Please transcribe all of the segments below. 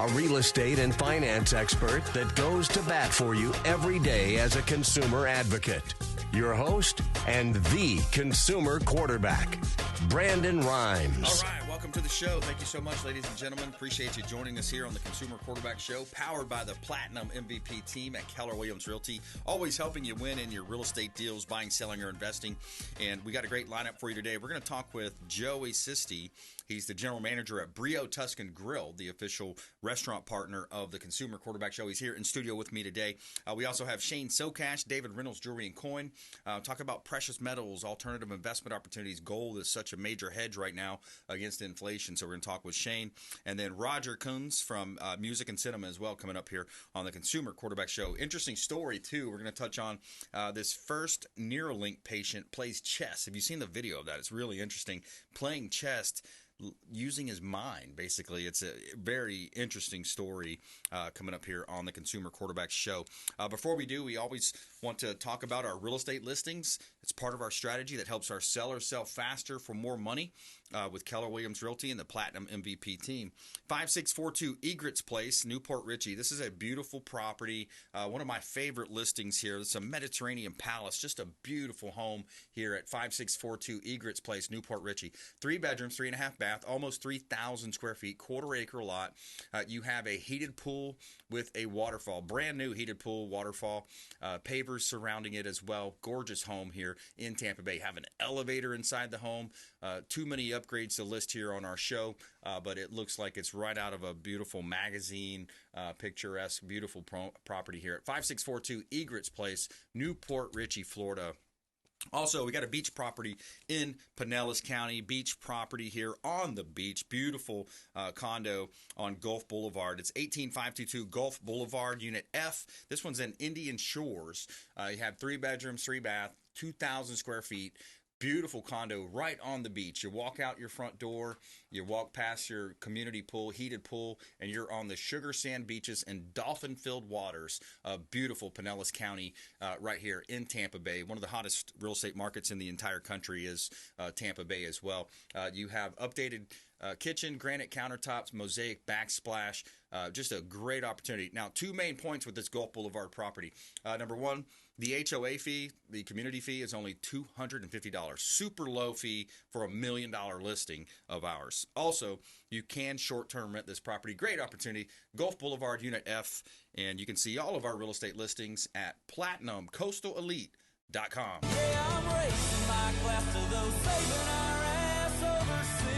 a real estate and finance expert that goes to bat for you every day as a consumer advocate. Your host and the consumer quarterback, Brandon Rhymes. All right, welcome to the show. Thank you so much, ladies and gentlemen. Appreciate you joining us here on the Consumer Quarterback Show, powered by the Platinum MVP team at Keller Realty. Always helping you win in your real estate deals, buying, selling, or investing. And we got a great lineup for you today. We're going to talk with BiJoey Sisti. He's the general manager at Brio Tuscan-inspired, the official restaurant partner of the Consumer Quarterback Show. He's here in studio with me today. We also have Shane Socash, David Reynolds Jewelry and Coin. Talk about precious metals, alternative investment opportunities. Gold is such a major hedge right now against inflation, so we're going to talk with Shane. And then Roger Kunz from Music and Cinema as well, coming up here on the Consumer Quarterback Show. Interesting story, too. We're going to touch on this first Neuralink patient plays chess. Have you seen the video of that? It's really interesting. Playing chess using his mind, basically. It's a very interesting story coming up here on the Consumer Quarterback Show. Before we do, we always want to talk about our real estate listings. It's part of our strategy that helps our sellers sell faster for more money with Keller Realty and the Platinum MVP team. 5642 Egret's Place, Newport Richey. This is a beautiful property. One of my favorite listings here. It's a Mediterranean palace, just a beautiful home here at 5642 Egret's Place, Newport Richey. 3 bedrooms, 3.5 bath, almost 3,000 square feet, quarter-acre lot. You have a heated pool with a waterfall, brand new heated pool, waterfall, pavers surrounding it as well. Gorgeous home here in Tampa Bay. Have an elevator inside the home. Too many upgrades to list here on our show, but it looks like it's right out of a beautiful magazine, picturesque, beautiful property here at 5642 Egret's Place, Newport Richey, Florida. Also, we got a beach property in Pinellas County, beach property here on the beach. Beautiful condo on Gulf Boulevard. It's 18522 Gulf Boulevard, Unit F. This one's in Indian Shores. You have 3 bedrooms, 3 bath, 2,000 square feet. Beautiful condo right on the beach. You walk out your front door, you walk past your community pool, heated pool, and you're on the sugar sand beaches and dolphin-filled waters of beautiful Pinellas County right here in Tampa Bay. One of the hottest real estate markets in the entire country is Tampa Bay as well. You have updated kitchen, granite countertops, mosaic backsplash. Just a great opportunity. Now, 2 main points with this Gulf Boulevard property. Number one, the HOA fee, the community fee, is only $250. Super low fee for $1 million listing of ours. Also, you can short-term rent this property. Great opportunity. Gulf Boulevard, Unit F. And you can see all of our real estate listings at PlatinumCoastalElite.com. Yeah, I'm racing my class to those saving our ass overseas.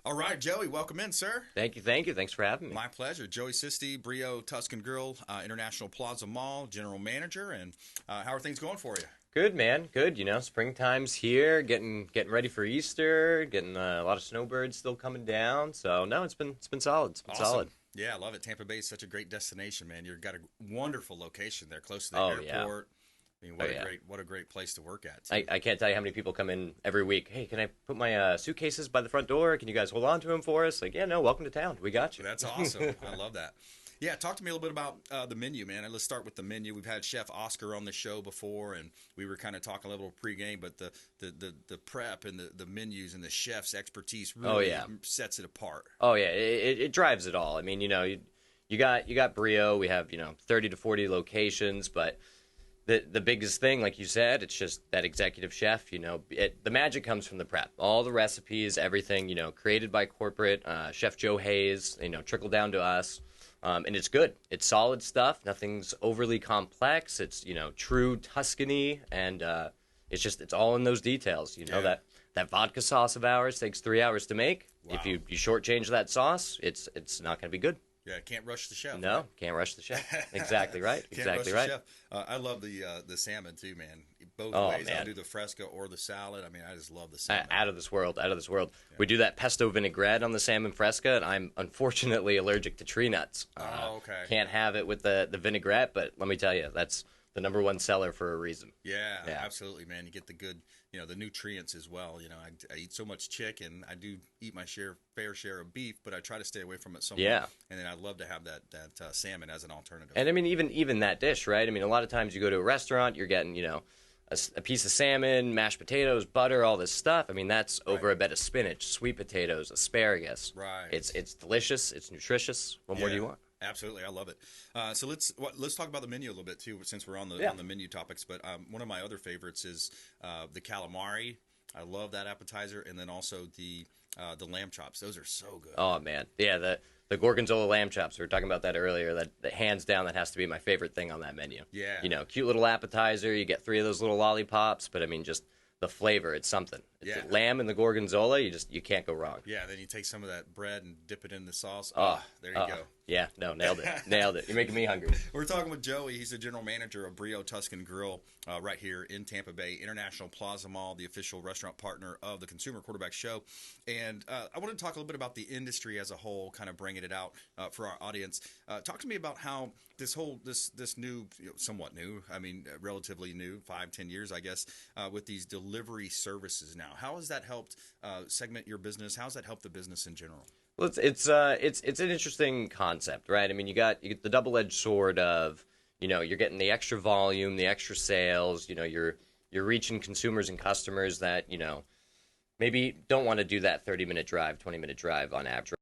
All right, Joey, welcome in, sir. Thank you. Thanks for having me. My pleasure. BiJoey Sisti, Brio Tuscan-inspired, International Plaza Mall, General Manager. And how are things going for you? Good, man. Good. You know, springtime's here, getting ready for Easter, getting a lot of snowbirds still coming down. So, no, it's been solid. It's been Awesome. solid. Yeah, I love it. Tampa Bay is such a great destination, man. You've got a wonderful location there, close to the airport. Yeah. I mean, what a great place to work at. I can't tell you how many people come in every week. Hey, can I put my suitcases by the front door? Can you guys hold on to them for us? Like, yeah, no, welcome to town. We got you. That's awesome. I love that. Yeah, talk to me a little bit about the menu, man. Let's start with the menu. We've had Chef Oscar on the show before, and we were kind of talking a little pregame, but the prep and the menus and the chef's expertise really sets it apart. Oh, yeah, it drives it all. I mean, you know, you got Brio. We have, 30 to 40 locations, but the biggest thing, like you said, it's just that executive chef. The magic comes from the prep. All the recipes, everything, created by corporate, Chef Joe Hayes, trickle down to us. And it's good. It's solid stuff. Nothing's overly complex. It's, true Tuscany. And it's all in those details. That vodka sauce of ours takes 3 hours to make. Wow. If you shortchange that sauce, it's not going to be good. Yeah, can't rush the chef. No, right? Can't rush the chef. Exactly right. Exactly rush right. The chef. I love the salmon too, man. Both ways. Man. I'll do the fresco or the salad. I mean, I just love the salmon. Out of this world. Yeah. We do that pesto vinaigrette on the salmon fresca, and I'm unfortunately allergic to tree nuts. Okay. Can't have it with the vinaigrette, but let me tell you, that's the number one seller for a reason. Yeah, absolutely, man. You get the good, the nutrients as well. I eat so much chicken. I do eat my fair share of beef, but I try to stay away from it somewhat. Yeah. And then I'd love to have that salmon as an alternative. And I mean, even that dish, right? I mean, a lot of times you go to a restaurant, you're getting, a piece of salmon, mashed potatoes, butter, all this stuff. I mean, that's over a bed of spinach, sweet potatoes, asparagus. Right. It's delicious. It's nutritious. What more do you want? Absolutely, I love it. So let's talk about the menu a little bit too, since we're on the menu topics. But one of my other favorites is the calamari. I love that appetizer, and then also the lamb chops. Those are so good. Oh man, yeah, the gorgonzola lamb chops. We were talking about that earlier. That hands down, that has to be my favorite thing on that menu. Yeah, cute little appetizer. You get 3 of those little lollipops, but I mean, just the flavor, it's something. It's the lamb and the gorgonzola. You can't go wrong. Yeah, then you take some of that bread and dip it in the sauce. Oh, there you go. Yeah, no, nailed it. Nailed it. You're making me hungry. We're talking with Joey. He's the general manager of Brio Tuscan Grill right here in Tampa Bay, International Plaza Mall, the official restaurant partner of the Consumer Quarterback Show. And I want to talk a little bit about the industry as a whole, kind of bringing it out for our audience. Talk to me about how this new, somewhat new, I mean, relatively new, 5-10 years, I guess, with these delivery services now. How has that helped segment your business? How has that helped the business in general? Well, it's an interesting concept, right? I mean, you get the double-edged sword of, you're getting the extra volume, the extra sales, you're reaching consumers and customers that, maybe don't want to do that 30-minute drive, 20-minute drive on average.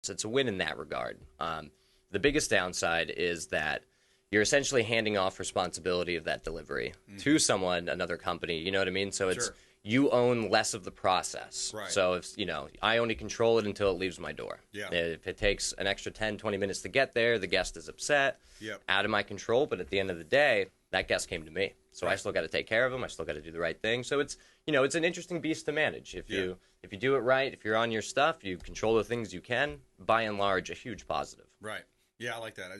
So it's a win in that regard. The biggest downside is that you're essentially handing off responsibility of that delivery to someone, another company, you know what I mean? So it's you own less of the process. Right. So if, I only control it until it leaves my door. Yeah. If it takes an extra 10, 20 minutes to get there, the guest is upset, out of my control. But at the end of the day, that guest came to me. So I still got to take care of them. I still got to do the right thing. So it's, it's an interesting beast to manage. If you do it right, if you're on your stuff, you control the things you can, by and large, a huge positive. Right. Yeah, I like that.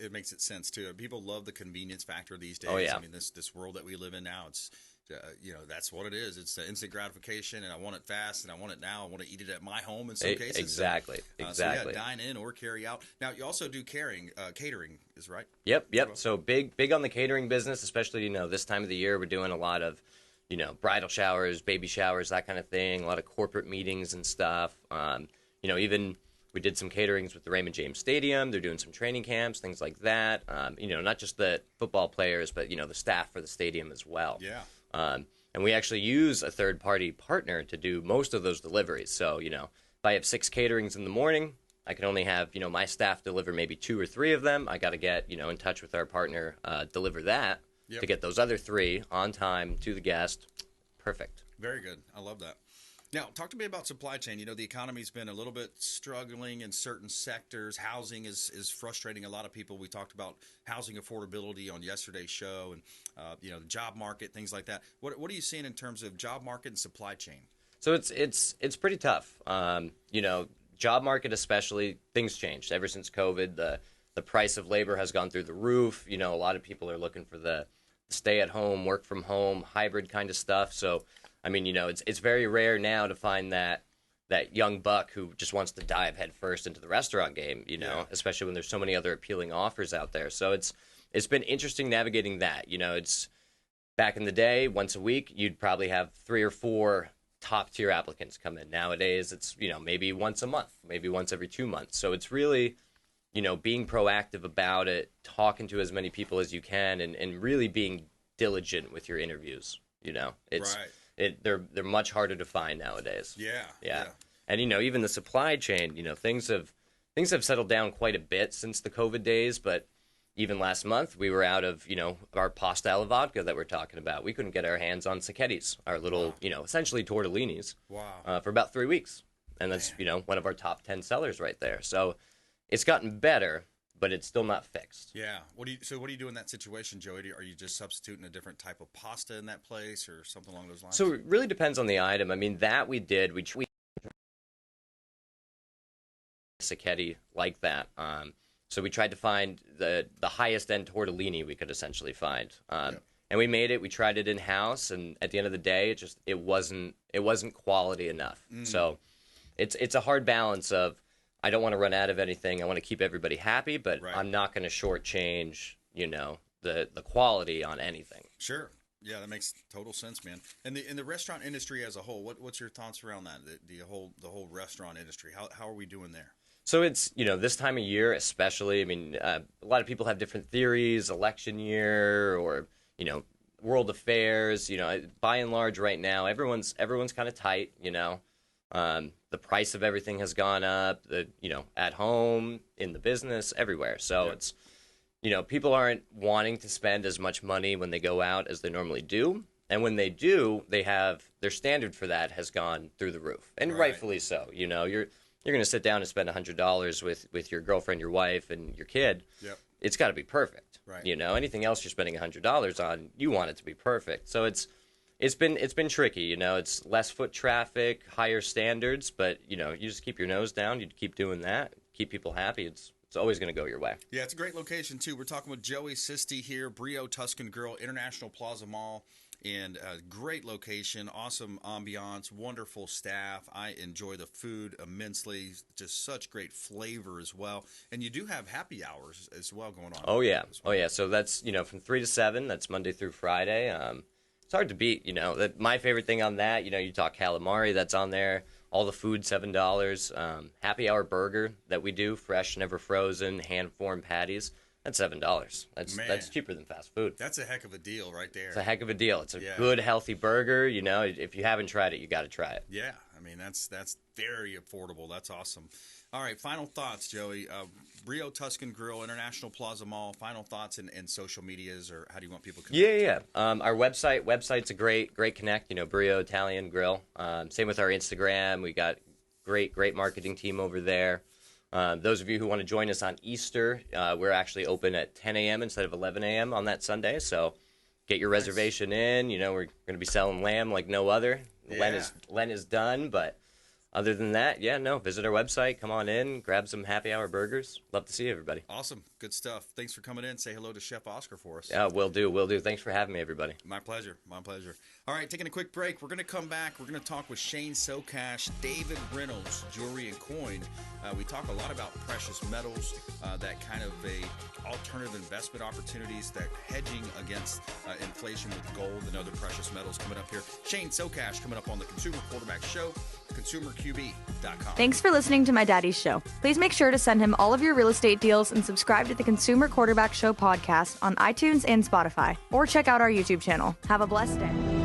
It makes it sense too. People love the convenience factor these days. Oh, yeah. I mean, this world that we live in now, it's that's what it is. It's the instant gratification, and I want it fast, and I want it now. I want to eat it at my home in some cases. Exactly. So dine in or carry out. Now, you also do catering is right? Yep. So big on the catering business, especially, this time of the year. We're doing a lot of, bridal showers, baby showers, that kind of thing, a lot of corporate meetings and stuff. Even we did some caterings with the Raymond James Stadium. They're doing some training camps, things like that. Not just the football players, but, the staff for the stadium as well. Yeah. And we actually use a third-party partner to do most of those deliveries. So, if I have 6 caterings in the morning, I can only have, my staff deliver maybe 2 or 3 of them. I got to get, in touch with our partner, deliver that to get those other 3 on time to the guest. Perfect. Very good. I love that. Now, talk to me about supply chain. The economy's been a little bit struggling in certain sectors. Housing is frustrating a lot of people. We talked about housing affordability on yesterday's show, and the job market, things like that. What are you seeing in terms of job market and supply chain? So it's pretty tough. Job market especially, things changed ever since COVID. The price of labor has gone through the roof. A lot of people are looking for the stay at home, work from home, hybrid kind of stuff. So I mean, it's very rare now to find that young buck who just wants to dive head first into the restaurant game, especially when there's so many other appealing offers out there. So it's been interesting navigating that. It's back in the day, once a week, you'd probably have 3 or 4 top tier applicants come in. Nowadays, it's, maybe once a month, maybe once every 2 months. So it's really, being proactive about it, talking to as many people as you can, and really being diligent with your interviews. It's right. They're much harder to find nowadays. Yeah. And even the supply chain, things have settled down quite a bit since the COVID days. But even last month, we were out of our pasta alla vodka that we're talking about. We couldn't get our hands on cicchettis, our little essentially tortellinis. Wow. For about 3 weeks, and that's one of our top 10 sellers right there. So it's gotten better, but it's still not fixed. Yeah. What do you do in that situation, Joey? Are you just substituting a different type of pasta in that place or something along those lines? So it really depends on the item. I mean, that we cicchetti like that. So we tried to find the highest end tortellini we could essentially find. And we made it. We tried it in house, and at the end of the day, it wasn't quality enough. So it's a hard balance of, I don't want to run out of anything. I want to keep everybody happy, but I'm not going to shortchange, the quality on anything. Sure. Yeah, that makes total sense, man. And in the restaurant industry as a whole, what's your thoughts around that? The whole restaurant industry. How are we doing there? So it's, this time of year especially, I mean, a lot of people have different theories, election year or, world affairs, by and large right now, everyone's kind of tight, the price of everything has gone up, at home, in the business, everywhere. So it's, people aren't wanting to spend as much money when they go out as they normally do. And when they do, their standard for that has gone through the roof, and rightfully so. You're going to sit down and spend $100 with your girlfriend, your wife, and your kid. Yep. It's got to be perfect. Right. Anything else you're spending $100 on, you want it to be perfect. So it's been tricky. It's less foot traffic, higher standards, but you just keep your nose down. You keep doing that, keep people happy. It's always going to go your way. Yeah, it's a great location too. We're talking with Joey Sisti here, Brio Tuscan Grill, International Plaza Mall. And a great location, awesome ambiance, wonderful staff. I enjoy the food immensely. Just such great flavor as well. And you do have happy hours as well going on. Oh, yeah. Oh, yeah. So that's, from 3 to 7. That's Monday through Friday. It's hard to beat, My favorite thing on that, you talk calamari, that's on there. All the food, $7. Happy hour burger that we do, fresh, never frozen, hand-formed patties. That's $7. That's cheaper than fast food. That's a heck of a deal right there. It's a heck of a deal. It's a good, healthy burger. If you haven't tried it, you got to try it. Yeah, I mean that's very affordable. That's awesome. All right, final thoughts, Joey. Brio Tuscan Grill, International Plaza Mall. Final thoughts and social medias, or how do you want people to connect? Yeah. Our website's a great connect. Brio Italian Grill. Same with our Instagram. We got great marketing team over there. Those of you who want to join us on Easter, we're actually open at 10 a.m. instead of 11 a.m. on that Sunday. So get your reservation in. We're going to be selling lamb like no other. Yeah. Lent is done, but other than that, visit our website. Come on in, grab some happy hour burgers. Love to see everybody. Awesome. Good stuff. Thanks for coming in. Say hello to Chef Oscar for us. Yeah, will do. Thanks for having me, everybody. My pleasure. All right, taking a quick break. We're going to come back. We're going to talk with Shane Socash, David Reynolds, Jewelry and Coin. We talk a lot about precious metals, that kind of a alternative investment opportunities, that hedging against inflation with gold and other precious metals coming up here. Shane Socash coming up on the Consumer Quarterback Show, consumerqb.com. Thanks for listening to my daddy's show. Please make sure to send him all of your real estate deals and subscribe to the Consumer Quarterback Show podcast on iTunes and Spotify, or check out our YouTube channel. Have a blessed day.